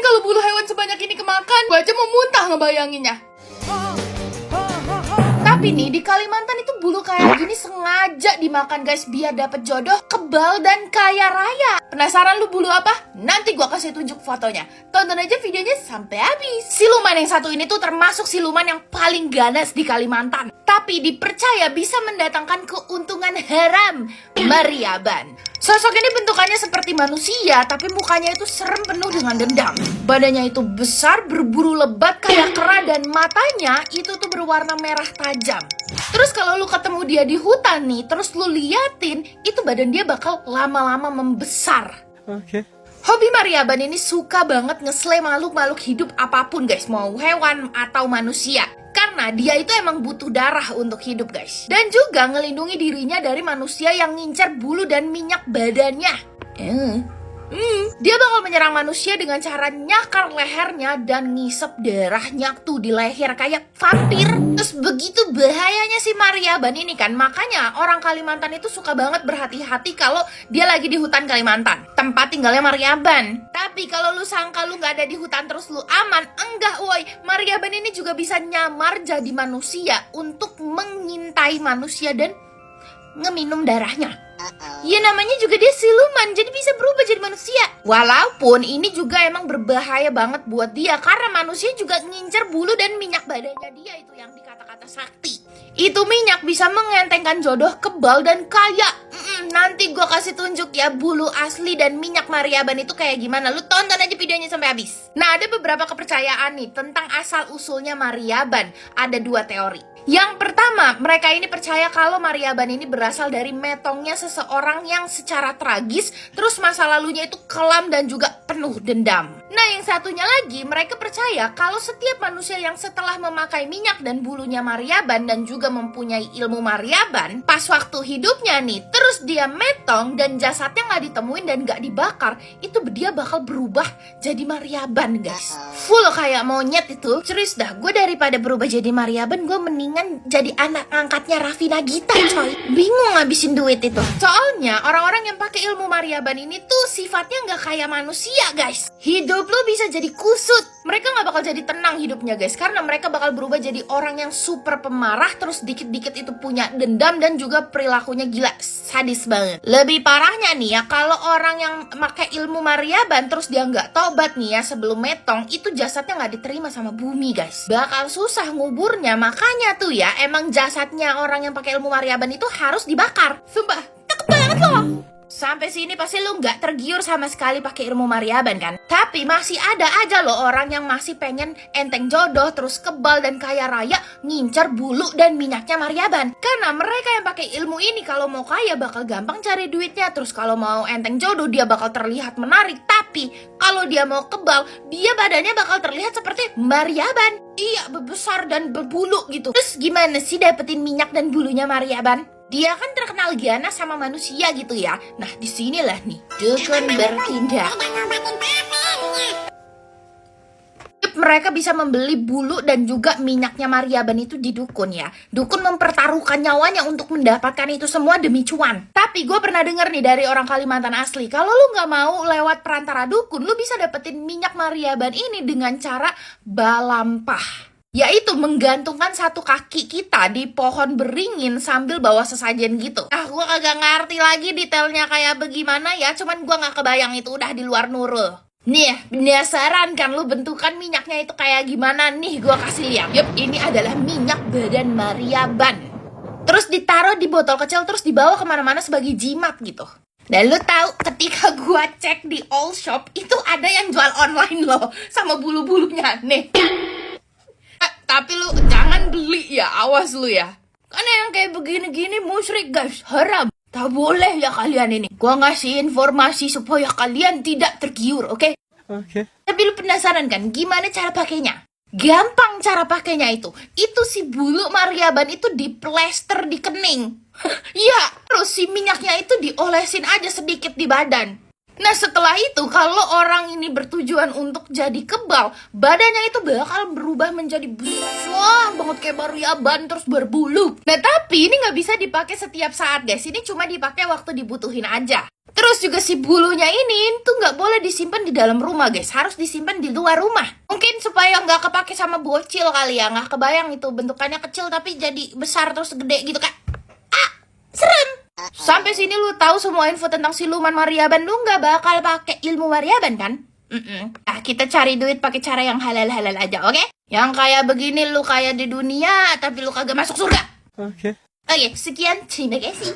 kalau bulu hewan sebanyak ini kemakan. Gue aja mau muntah ngebayanginnya. Tapi nih di Kalimantan itu bulu kayak gini sengaja dimakan guys, biar dapet jodoh kebal dan kaya raya. Penasaran lu bulu apa? Nanti gua kasih tunjuk fotonya. Tonton aja videonya sampai habis. Siluman yang satu ini tuh termasuk siluman yang paling ganas di Kalimantan. Tapi dipercaya bisa mendatangkan keuntungan haram, Mariaban. Sosok ini bentukannya seperti manusia, tapi mukanya itu serem penuh dengan dendam. Badannya itu besar, berburu lebat kayak kera, dan matanya itu tuh berwarna merah tajam. Terus kalau lu ketemu dia di hutan nih, terus lu liatin, itu badan dia bakal lama-lama membesar. Oke. Hobi Mariaban ini suka banget nge-slay makhluk-makhluk hidup apapun guys, mau hewan atau manusia. Karena dia itu emang butuh darah untuk hidup guys. Dan juga ngelindungi dirinya dari manusia yang ngincar bulu dan minyak badannya. Dia bakal menyerang manusia dengan cara nyakar lehernya dan ngisep darahnya tuh di leher kayak vampir. Terus begitu bahayanya si Mariaban ini kan, makanya orang Kalimantan itu suka banget berhati-hati kalau dia lagi di hutan Kalimantan, tempat tinggalnya Mariaban. Tapi kalau lu sangka lu gak ada di hutan terus lu aman, enggak woi. Mariaban ini juga bisa nyamar jadi manusia untuk mengintai manusia dan ngeminum darahnya. Ya namanya juga dia siluman, jadi bisa berubah jadi manusia. Walaupun ini juga emang berbahaya banget buat dia, karena manusia juga ngincer bulu dan minyak badannya dia, itu yang dikata-kata sakti. Itu minyak bisa mengentengkan jodoh kebal dan kaya. Nanti gue kasih tunjuk ya bulu asli dan minyak Mariaban itu kayak gimana. Lu tonton aja videonya sampai habis. Nah, ada beberapa kepercayaan nih tentang asal-usulnya Mariaban. Ada dua teori. Yang pertama, mereka ini percaya kalau Mariaban ini berasal dari metongnya seseorang yang secara tragis, terus masa lalunya itu kelam dan juga penuh dendam. Nah, yang satunya lagi, mereka percaya kalau setiap manusia yang setelah memakai minyak dan bulunya Mariaban dan juga mempunyai ilmu Mariaban, pas waktu hidupnya nih, terus dia metong dan jasadnya nggak ditemuin dan nggak dibakar, itu dia bakal berubah jadi Mariaban guys. Full kayak monyet itu. Serius dah, gue daripada berubah jadi Mariaban, gue mendingan jadi anak angkatnya Raffi Nagita coy. Bingung ngabisin duit itu. Soalnya orang-orang yang pakai ilmu Mariaban ini tuh sifatnya nggak kayak manusia guys. Hidup lo bisa jadi kusut. Mereka nggak bakal jadi tenang hidupnya guys, karena mereka bakal berubah jadi orang yang super pemarah, terus dikit-dikit itu punya dendam dan juga perilakunya gila, sadis banget. Lebih parahnya nih ya, kalau orang yang pakai ilmu Mariaban terus dia nggak tobat nih ya sebelum metong, itu jasadnya nggak diterima sama bumi guys. Bakal susah nguburnya, makanya tuh ya emang jasadnya orang yang pakai ilmu Mariaban itu harus dibakar. Sumpah, takut banget loh. Sampai sini pasti lu nggak tergiur sama sekali pakai ilmu Mariaban kan? Tapi masih ada aja loh orang yang masih pengen enteng jodoh, terus kebal dan kaya raya, ngincar bulu dan minyaknya Mariaban. Karena mereka yang pakai ilmu ini kalau mau kaya bakal gampang cari duitnya, terus kalau mau enteng jodoh dia bakal terlihat menarik. Tapi kalau dia mau kebal, dia badannya bakal terlihat seperti Mariaban. Iya, besar dan berbulu gitu. Terus gimana sih dapetin minyak dan bulunya Mariaban? Dia kan terkenal ganas sama manusia gitu ya. Nah, disinilah nih dukun bertindak. Mereka bisa membeli bulu dan juga minyaknya Mariaban itu di dukun ya. Dukun mempertaruhkan nyawanya untuk mendapatkan itu semua demi cuan. Tapi gue pernah denger nih dari orang Kalimantan asli, kalau lu gak mau lewat perantara dukun, lu bisa dapetin minyak Mariaban ini dengan cara balampah. Yaitu menggantungkan satu kaki kita di pohon beringin sambil bawa sesajen gitu. Gue agak ngerti lagi detailnya kayak bagaimana ya, cuman gue gak kebayang itu udah di luar Nurul. Nih, penasaran kan lu bentukan minyaknya itu kayak gimana? Nih, gue kasih lihat. Yup, ini adalah minyak badan Mariaban. Terus ditaruh di botol kecil, terus dibawa kemana-mana sebagai jimat gitu. Dan lu tahu ketika gue cek di all shop, itu ada yang jual online loh, sama bulu-bulunya. Nih. Tapi lu jangan beli ya, awas lu ya. Karena yang kayak begini-gini musyrik guys, haram. Tak boleh ya kalian ini. Gua ngasih informasi supaya kalian tidak tergiur, oke? Oke. Tapi lu penasaran kan gimana cara pakainya? Gampang cara pakainya itu. Itu si bulu Mariaban itu diplester di kening. Iya, terus si minyaknya itu diolesin aja sedikit di badan. Nah setelah itu kalau orang ini bertujuan untuk jadi kebal, badannya itu bakal berubah menjadi besar banget kayak Mariaban terus berbulu. Nah tapi ini nggak bisa dipakai setiap saat guys, ini cuma dipakai waktu dibutuhin aja. Terus juga si bulunya ini tuh nggak nggak boleh disimpan di dalam rumah guys, harus disimpan di luar rumah. Mungkin supaya nggak kepake sama bocil kali ya, nggak kebayang itu bentukannya kecil tapi jadi besar terus gede gitu kan. Serem. Sampai sini lu tahu semua info tentang siluman Maryaban, lu nggak bakal pakai ilmu Maryaban kan? Nah, kita cari duit pakai cara yang halal-halal aja, oke? Yang kayak begini lu kayak di dunia tapi lu kagak masuk surga. Oke, sekian, terima kasih.